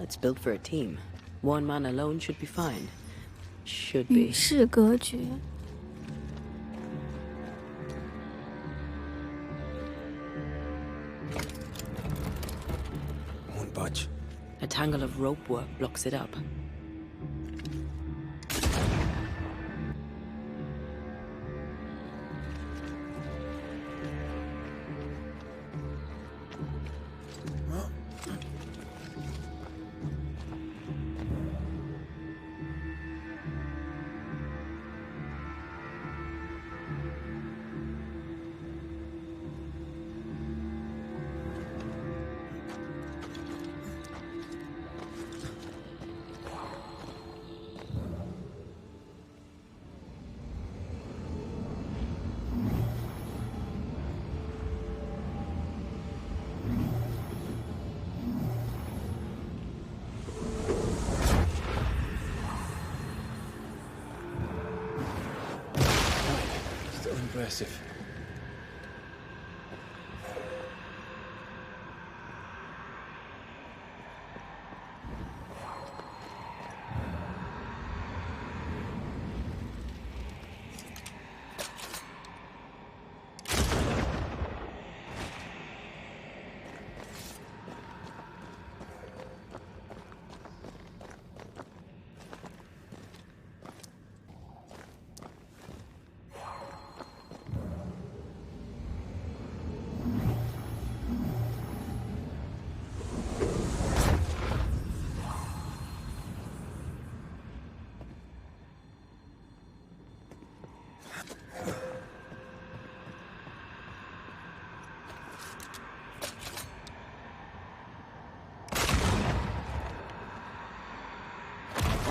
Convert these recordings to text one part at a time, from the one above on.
It's built for a team. One man alone should be fine. Should 与 be. 世隔绝。Won't budge. A tangle of rope work blocks it up. Still impressive.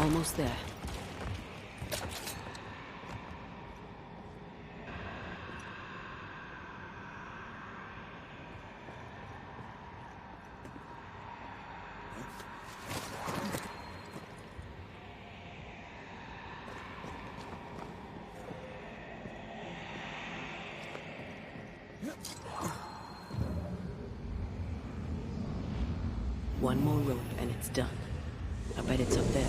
Almost there. One more rope and it's done. I bet it's up there.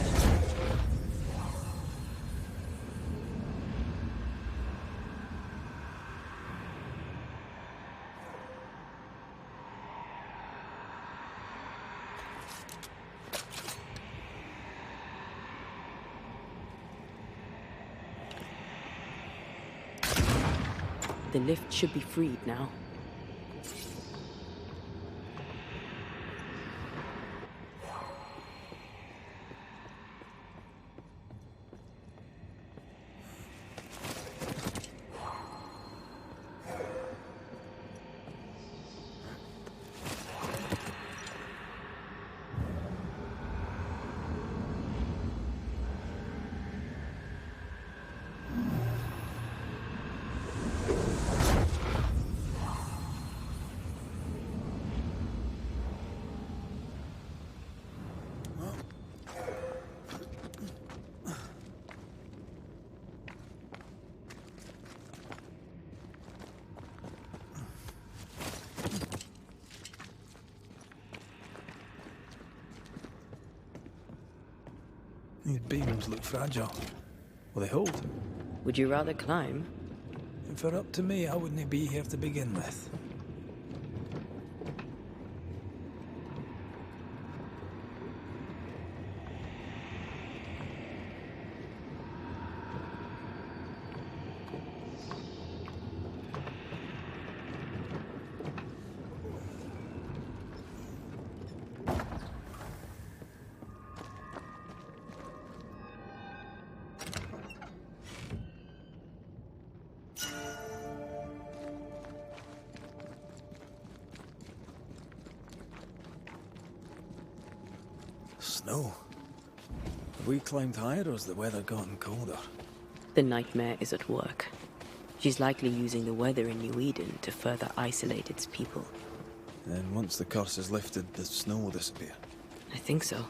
The lift should be freed now. These beams look fragile. Will they hold? Would you rather climb? If they're up to me, I wouldn't be here to begin with. Snow. Have we climbed higher or has the weather gotten colder? The nightmare is at work. She's likely using the weather in New Eden to further isolate its people. And once the curse is lifted, the snow will disappear. I think so.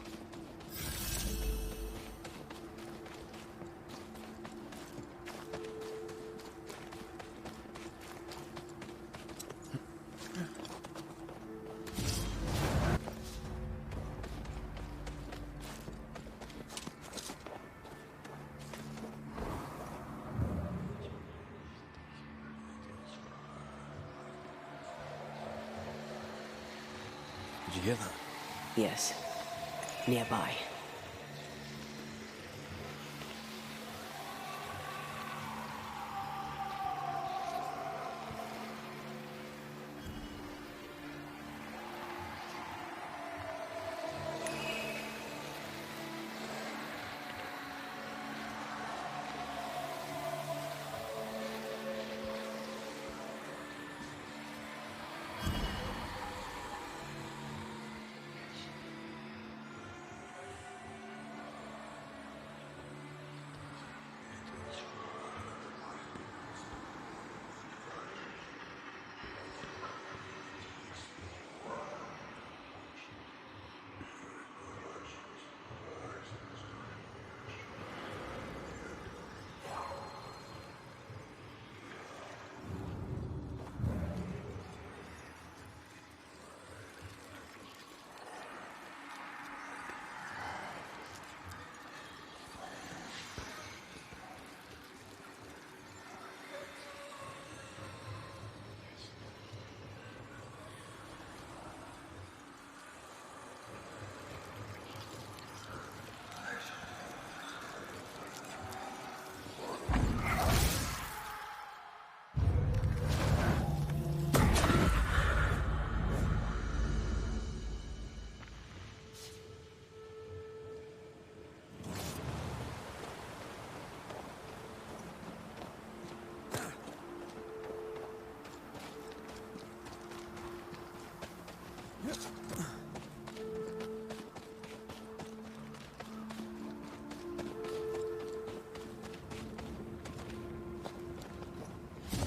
you hear that? Yes. Nearby.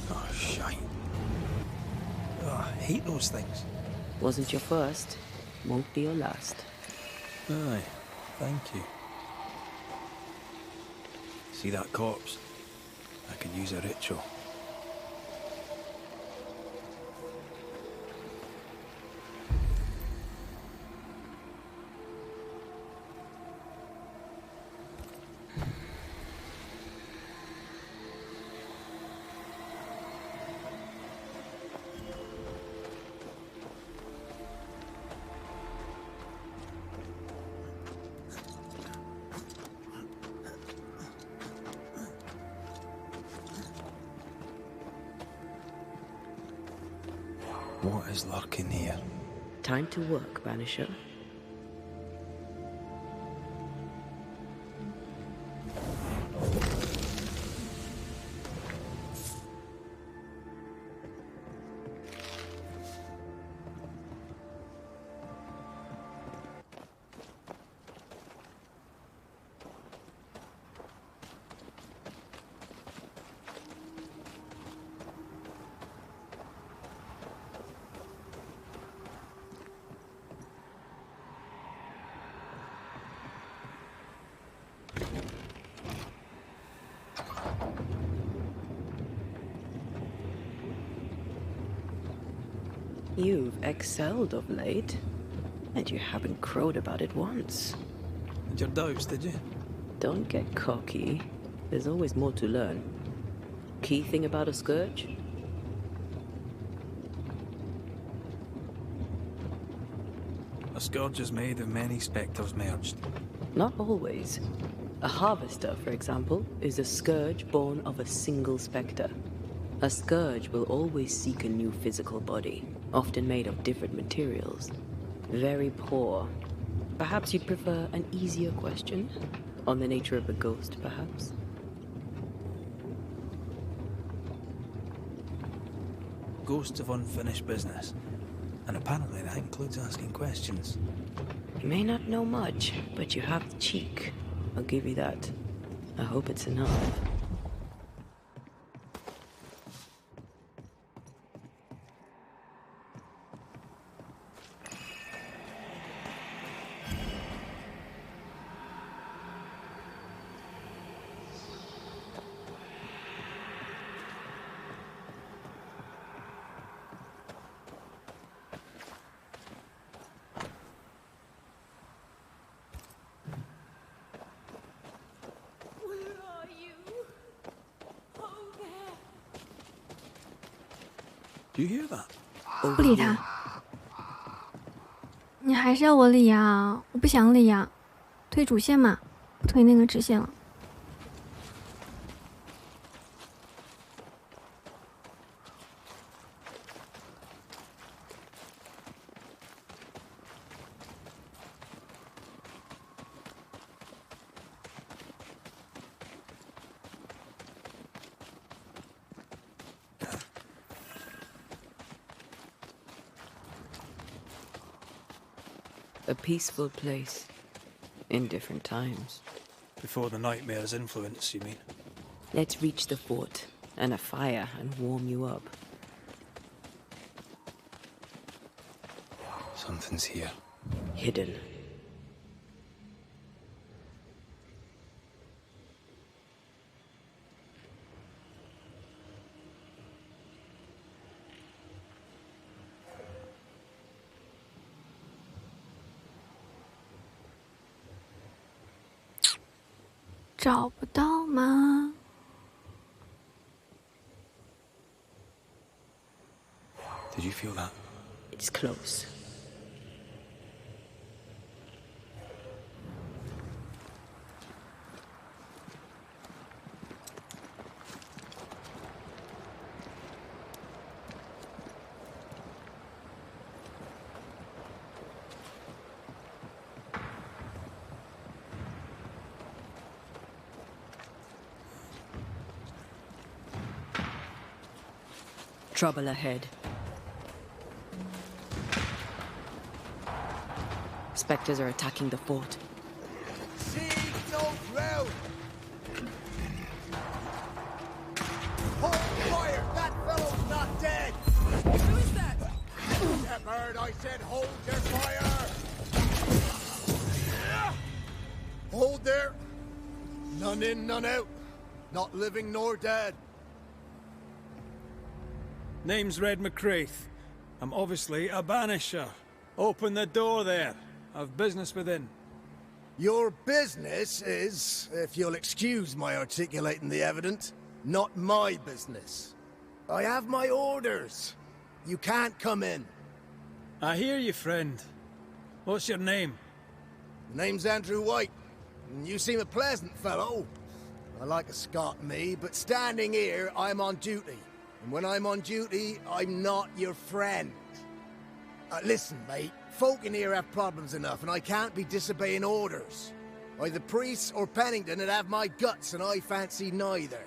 Oh, shite. Oh, I hate those things. Wasn't your first. Won't be your last. Aye, thank you. See that corpse? I could use a ritual. What is lurking here? Time to work, Banisher. You've excelled of late, and you haven't crowed about it once. Had your doubts, did you? Don't get cocky. There's always more to learn. Key thing about a scourge? A scourge is made of many spectres merged. Not always. A harvester, for example, is a scourge born of a single spectre. A scourge will always seek a new physical body, often made of different materials. Very poor. Perhaps you'd prefer an easier question? On the nature of a ghost, perhaps? Ghosts of unfinished business. And apparently that includes asking questions. You may not know much, but you have the cheek. I'll give you that. I hope it's enough. Do you hear that? 不理他。你还是要我理呀？我不想理呀，推主线嘛，不推那个支线了。A peaceful place, in different times. Before the nightmare's influence, you mean? Let's reach the fort, and a fire, and warm you up. Something's here. Hidden. Did you feel that? It's close. Trouble ahead. Spectres are attacking the fort. Siege don't round! Hold fire! That fellow's not dead! Who is that? Shepherd, I said hold your fire! Hold there! None in, none out. Not living nor dead. Name's Red McCraith. I'm obviously a banisher. Open the door there. I've business within. Your business is, if you'll excuse my articulating the evident, not my business. I have my orders. You can't come in. I hear you, friend. What's your name? The name's Andrew White. And you seem a pleasant fellow. I like a Scot, me, but standing here, I'm on duty. And when I'm on duty, I'm not your friend. Listen, mate. Folk in here have problems enough, and I can't be disobeying orders. Either priests or Pennington would have my guts, and I fancy neither.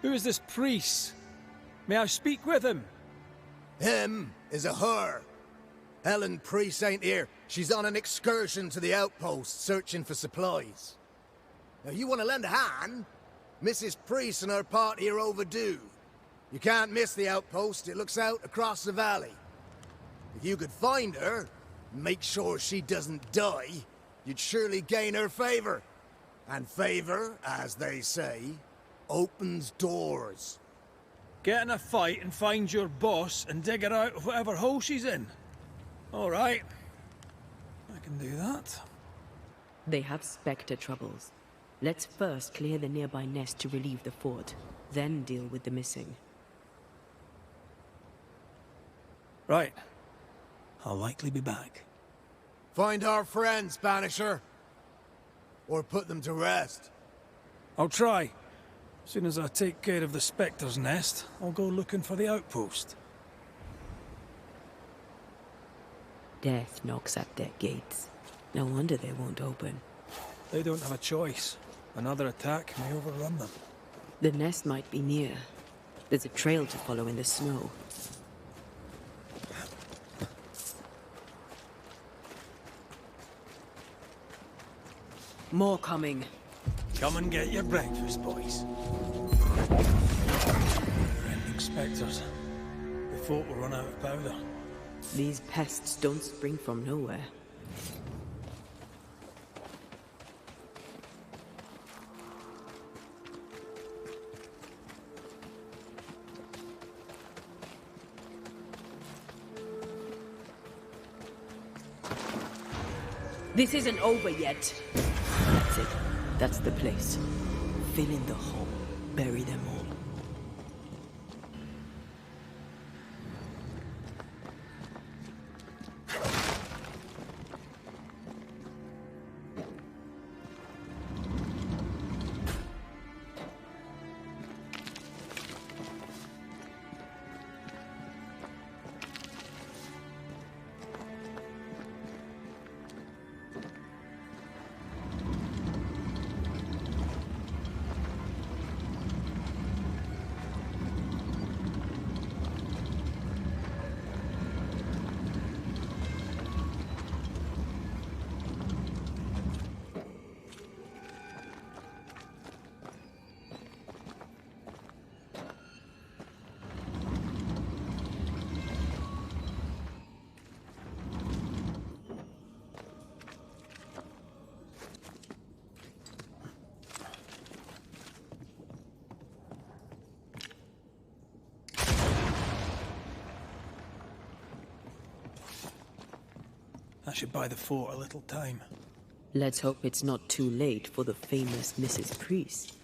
Who is this priest? May I speak with him? Him is a her. Ellen Priest ain't here. She's on an excursion to the outpost, searching for supplies. Now, you want to lend a hand? Mrs. Priest and her party are overdue. You can't miss the outpost. It looks out across the valley. If you could find her, and make sure she doesn't die, you'd surely gain her favor. And favor, as they say, opens doors. Get in a fight and find your boss and dig her out of whatever hole she's in. All right. I can do that. They have Spectre troubles. Let's first clear the nearby nest to relieve the fort, then deal with the missing. Right. I'll likely be back. Find our friends, Banisher. Or put them to rest. I'll try. As soon as I take care of the Spectre's nest, I'll go looking for the outpost. Death knocks at their gates. No wonder they won't open. They don't have a choice. Another attack may overrun them. The nest might be near. There's a trail to follow in the snow. More coming. Come and get your breakfast, boys. Ending Spectres. The fort will run out of powder. These pests don't spring from nowhere. This isn't over yet. That's it. That's the place. Fill in the hole. Bury them all. That should buy the fort a little time. Let's hope it's not too late for the famous Mrs. Priest.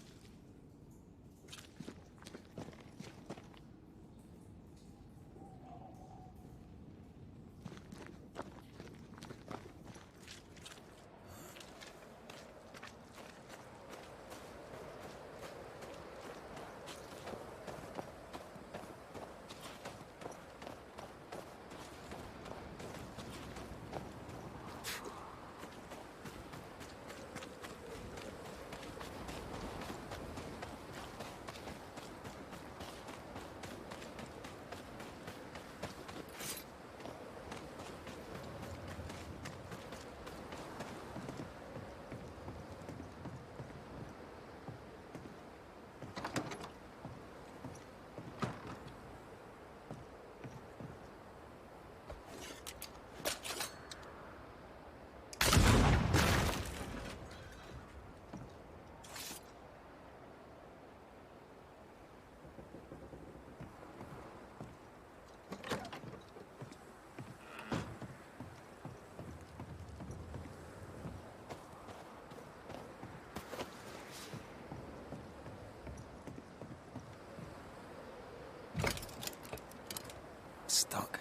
Stuck.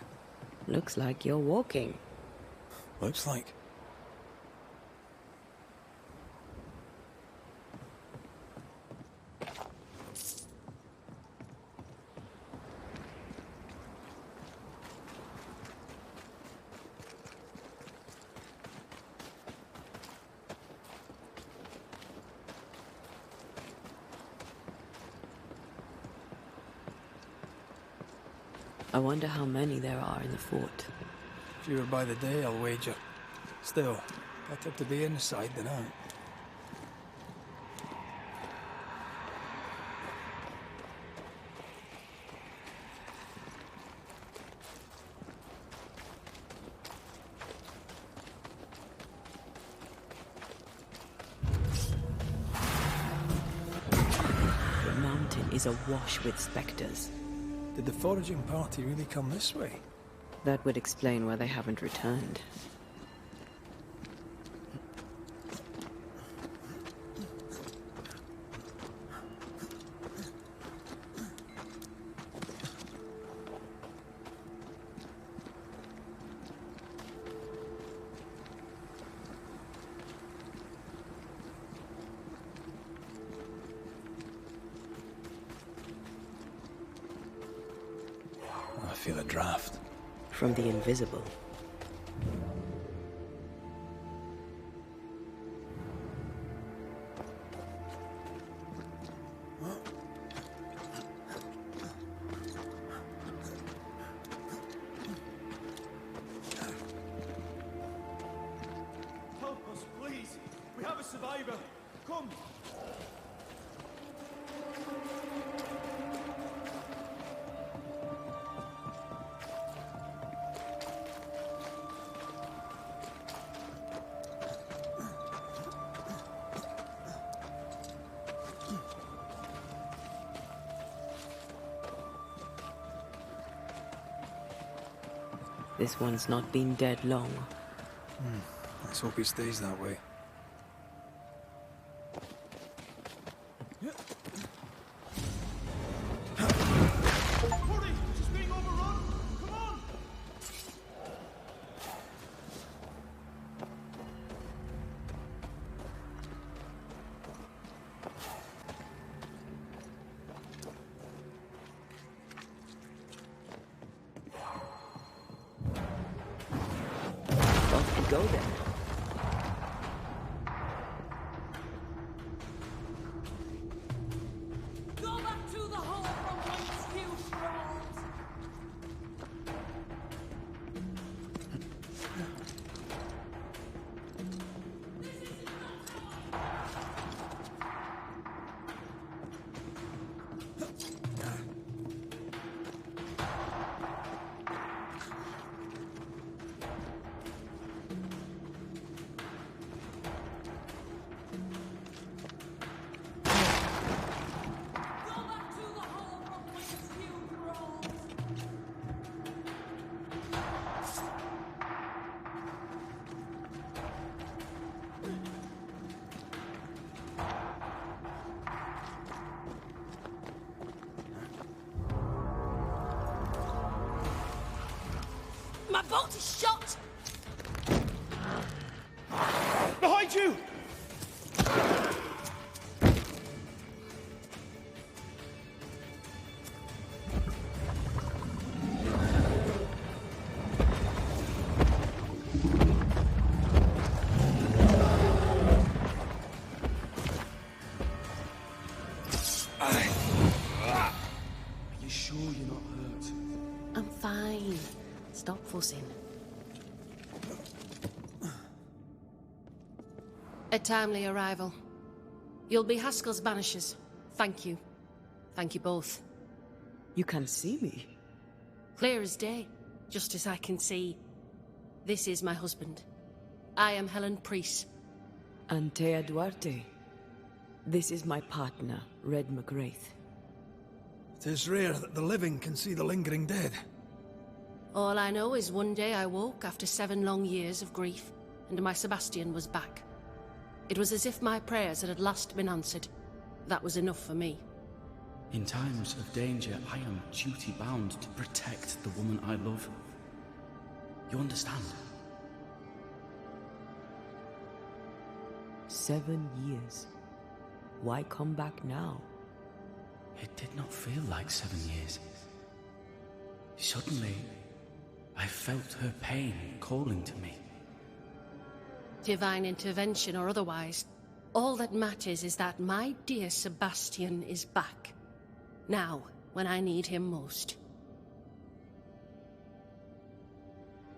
Looks like you're walking. Looks like. I wonder how many there are in the fort. Fewer by the day, I'll wager. Still, better to be inside than out. The mountain is awash with specters. Did the foraging party really come this way? That would explain why they haven't returned. I feel a draft. From the invisible. Help us, please. We have a survivor. Come. This one's not been dead long. Let's hope he stays that way. Hurry! She's being overrun! Come on! Off we go then. Go back to the hole from whence you crawled. boat is shot! Behind you! Are you sure you're not hurt? I'm fine. Stop fussing. A timely arrival. You'll be Haskell's Banishers. Thank you. Thank you both. You can see me. Clear as day, just as I can see. This is my husband. I am Helen Priest. Antea Duarte. This is my partner, Red McGrath. It is rare that the living can see the lingering dead. All I know is one day I woke after 7 long years of grief, and my Sebastian was back. It was as if my prayers had at last been answered. That was enough for me. In times of danger, I am duty-bound to protect the woman I love. You understand? 7 years. Why come back now? It did not feel like 7 years. Suddenly, I felt her pain calling to me. Divine intervention or otherwise, all that matters is that my dear Sebastian is back. Now, when I need him most.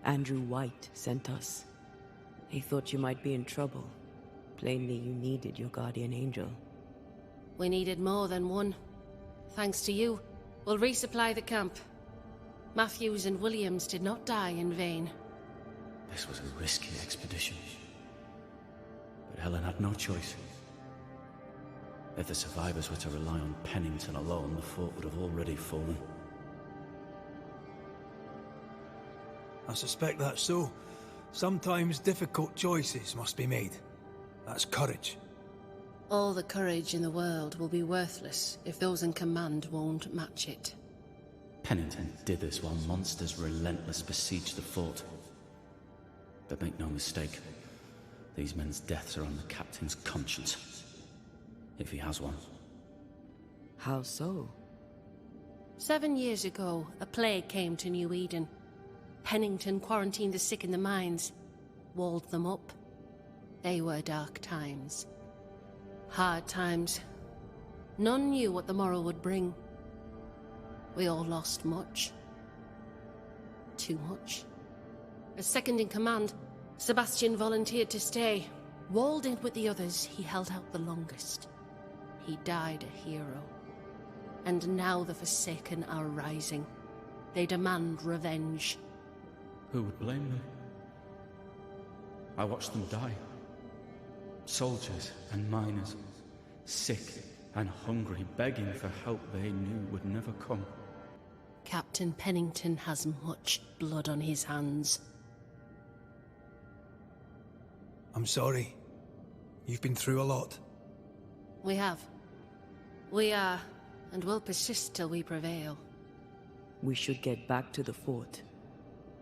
Andrew White sent us. He thought you might be in trouble. Plainly, you needed your guardian angel. We needed more than one. Thanks to you, we'll resupply the camp. Matthews and Williams did not die in vain. This was a risky expedition. But Helen had no choice. If the survivors were to rely on Pennington alone, the fort would have already fallen. I suspect that's so. Sometimes difficult choices must be made. That's courage. All the courage in the world will be worthless if those in command won't match it. Pennington did this while monsters relentless besieged the fort. But make no mistake, these men's deaths are on the captain's conscience. If he has one. How so? 7 years ago, a plague came to New Eden. Pennington quarantined the sick in the mines, walled them up. They were dark times. Hard times. None knew what the morrow would bring. We all lost much. Too much. As second in command, Sebastian volunteered to stay. Walled in with the others, he held out the longest. He died a hero. And now the Forsaken are rising. They demand revenge. Who would blame them? I watched them die. Soldiers and miners, sick and hungry, begging for help they knew would never come. Captain Pennington has much blood on his hands. I'm sorry. You've been through a lot. We have. We are, and will persist till we prevail. We should get back to the fort.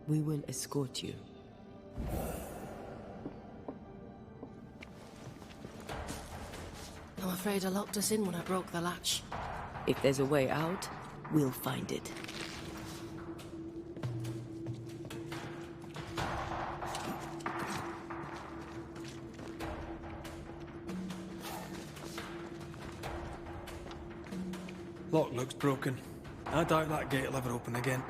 We will escort you. I'm afraid I locked us in when I broke the latch. If there's a way out, we'll find it. Lock looks broken. I doubt that gate will ever open again.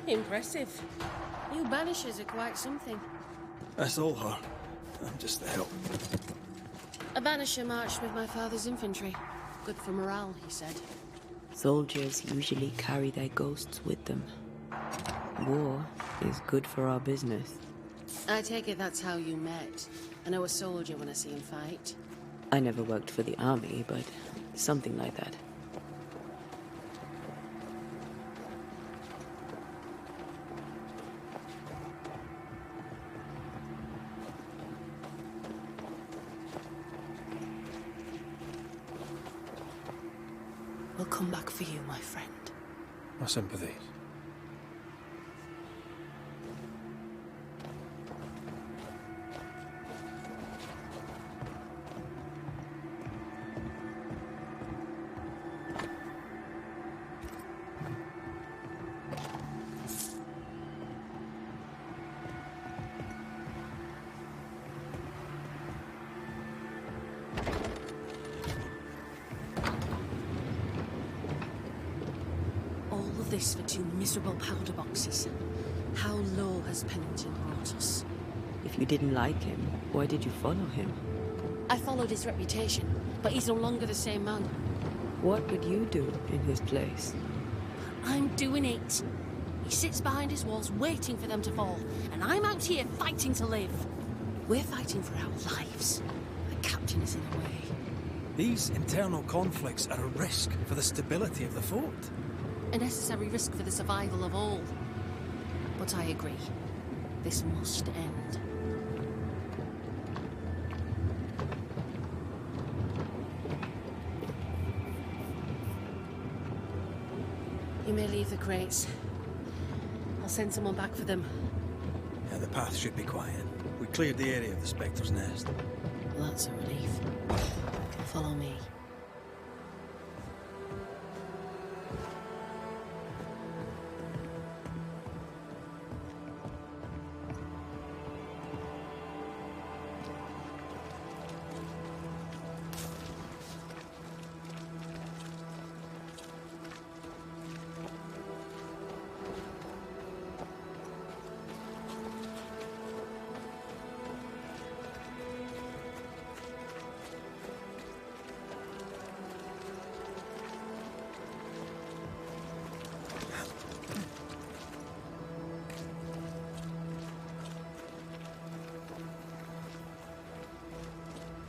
Impressive. You Banishers are quite something. That's all her. I'm just the help. A Banisher marched with my father's infantry. Good for morale, he said. Soldiers usually carry their ghosts with them. War is good for our business. I take it that's how you met. I know a soldier when I see him fight. I never worked for the army, but something like that. come back for you, my friend. My sympathies. This for 2 miserable powder boxes. How low has Pennington brought us? If you didn't like him, why did you follow him? I followed his reputation, but he's no longer the same man. What would you do in his place? I'm doing it. He sits behind his walls waiting for them to fall, and I'm out here fighting to live. We're fighting for our lives. The captain is in the way. These internal conflicts are a risk for the stability of the fort. A necessary risk for the survival of all. But I agree. This must end. You may leave the crates. I'll send someone back for them. Yeah, the path should be quiet. We cleared the area of the Spectre's nest. Well, that's a relief. Follow me.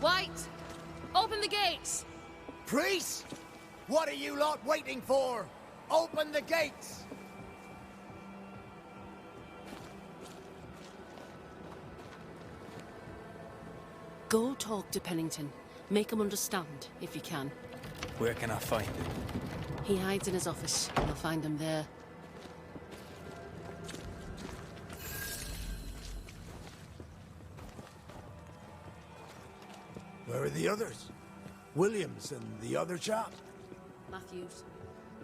White! Open the gates! Priest! What are you lot waiting for? Open the gates! Go talk to Pennington. Make him understand, if you can. Where can I find him? He hides in his office. You'll find him there. Where are the others? Williams and the other chap? Matthews.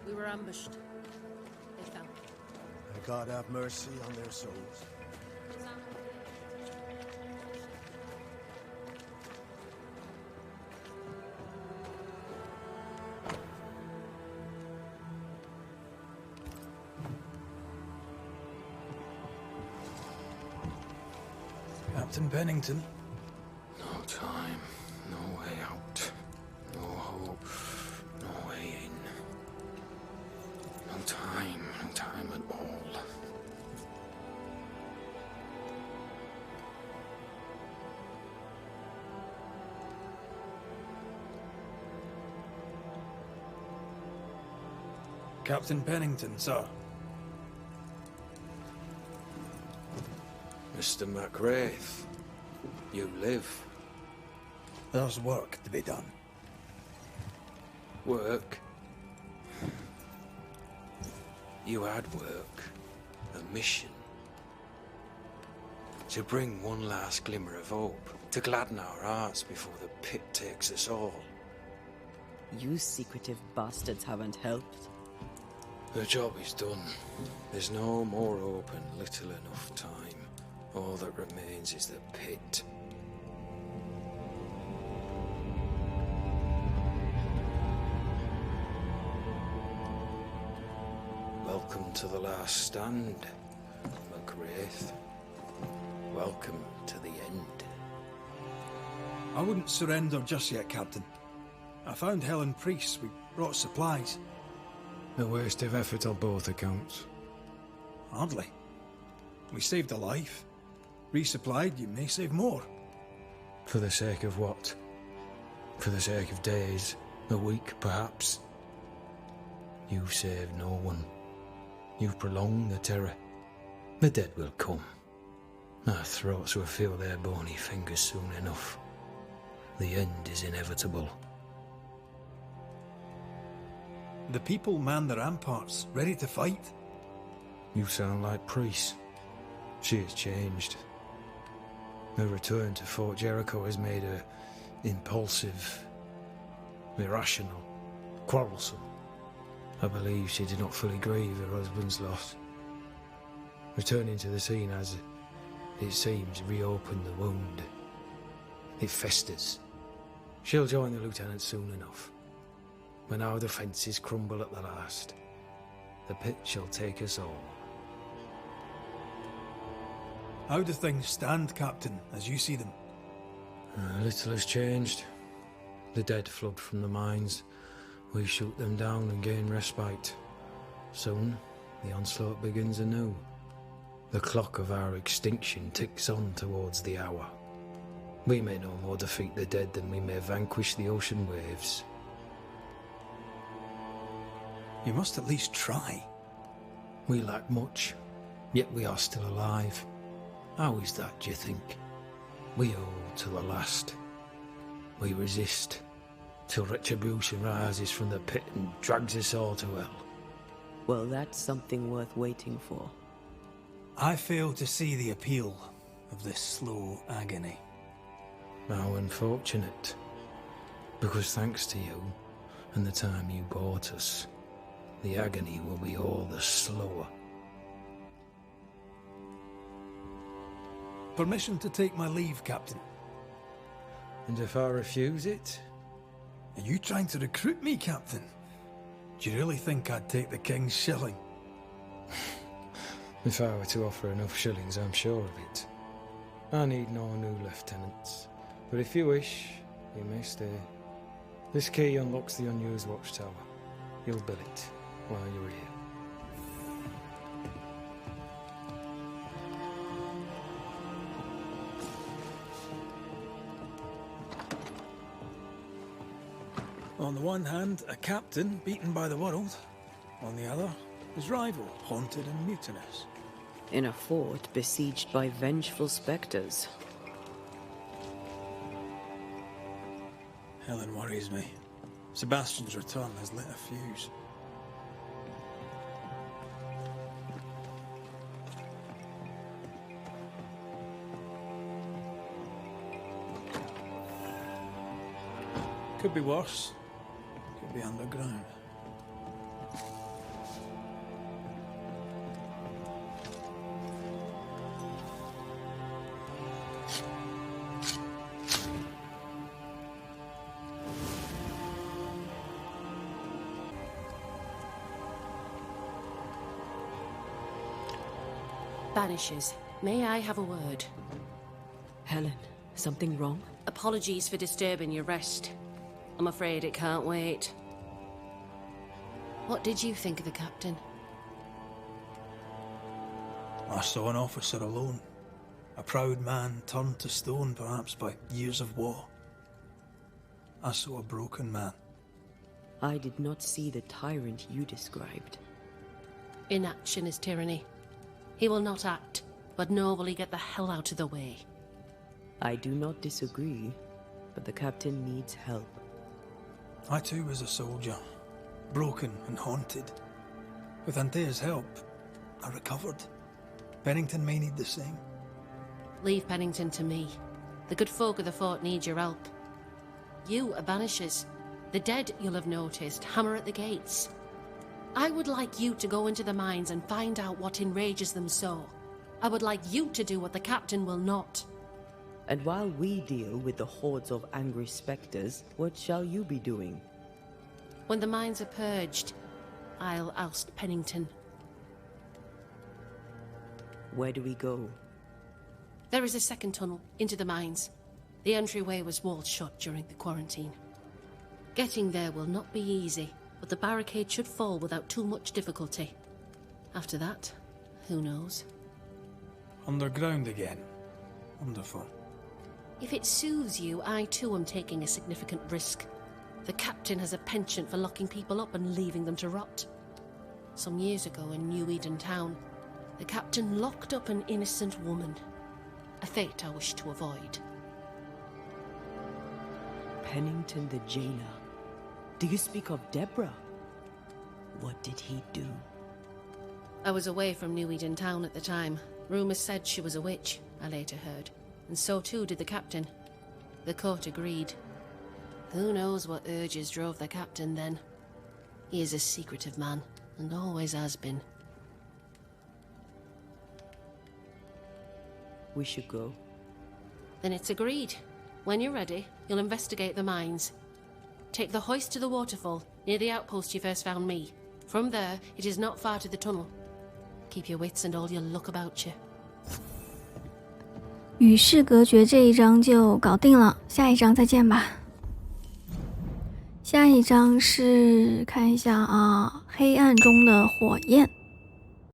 We were ambushed. They fell. May God have mercy on their souls. Captain Pennington. No time, no way out, no hope, no way in. No time at all. Captain Pennington, sir. Mr. MacWraith, you live. There's work to be done. Work? You had work. A mission. To bring one last glimmer of hope. To gladden our hearts before the pit takes us all. You secretive bastards haven't helped. The job is done. There's no more hope and little enough time. All that remains is the pit. Welcome to the last stand, MacWraith. Welcome to the end. I wouldn't surrender just yet, Captain. I found Helen Priest. We brought supplies. A waste of effort on both accounts. Hardly. We saved a life. Resupplied, you may save more. For the sake of what? For the sake of days, a week perhaps? You've saved no one. You've prolonged the terror. The dead will come. Our throats will feel their bony fingers soon enough. The end is inevitable. The people man the ramparts, ready to fight. You sound like Priest. She has changed. Her return to Fort Jericho has made her impulsive, irrational, quarrelsome. I believe she did not fully grieve her husband's loss. Returning to the scene has, it seems, reopened the wound. It festers. She'll join the lieutenant soon enough. When our defences crumble at the last, the pit shall take us all. How do things stand, Captain, as you see them? Little has changed. The dead flood from the mines. We shoot them down and gain respite. Soon, the onslaught begins anew. The clock of our extinction ticks on towards the hour. We may no more defeat the dead than we may vanquish the ocean waves. You must at least try. We lack much, yet we are still alive. How is that, do you think? We hold to the last. We resist, till retribution rises from the pit and drags us all to hell. Well, that's something worth waiting for. I fail to see the appeal of this slow agony. How unfortunate. Because thanks to you, and the time you bought us, the agony will be all the slower. Permission to take my leave, Captain. And if I refuse it? Are you trying to recruit me, Captain? Do you really think I'd take the King's shilling? If I were to offer enough shillings, I'm sure of it. I need no new lieutenants. But if you wish, you may stay. This key unlocks the unused watchtower. You'll bill it while you're here. On the one hand, a captain beaten by the world. On the other, his rival, haunted and mutinous. In a fort besieged by vengeful spectres. Helen worries me. Sebastian's return has lit a fuse. Could be worse. Could be underground. Banishers, may I have a word? Helen, something wrong? Apologies for disturbing your rest. I'm afraid it can't wait. What did you think of the captain? I saw an officer alone. A proud man turned to stone, perhaps by years of war. I saw a broken man. I did not see the tyrant you described. Inaction is tyranny. He will not act, but nor will he get the hell out of the way. I do not disagree, but the captain needs help. I too was a soldier, broken and haunted. With Antea's help, I recovered. Pennington may need the same. Leave Pennington to me. The good folk of the fort need your help. You are Banishers. The dead, you'll have noticed, hammer at the gates. I would like you to go into the mines and find out what enrages them so. I would like you to do what the captain will not. And while we deal with the hordes of angry spectres, what shall you be doing? When the mines are purged, I'll oust Pennington. Where do we go? There is a second tunnel into the mines. The entryway was walled shut during the quarantine. Getting there will not be easy, but the barricade should fall without too much difficulty. After that, who knows? Underground again. Wonderful. If it soothes you, I too am taking a significant risk. The captain has a penchant for locking people up and leaving them to rot. Some years ago in New Eden town, the captain locked up an innocent woman. A fate I wish to avoid. Pennington the jailer. Do you speak of Deborah? What did he do? I was away from New Eden Town at the time. Rumors said she was a witch, I later heard. And so too did the captain. The court agreed. Who knows what urges drove the captain then? He is a secretive man, and always has been. We should go. Then it's agreed. When you're ready, you'll investigate the mines. Take the hoist to the waterfall, near the outpost you first found me. From there, it is not far to the tunnel. Keep your wits and all your luck about you. 与世隔绝这一章就搞定了，下一章再见吧。下一章是看一下啊，黑暗中的火焰。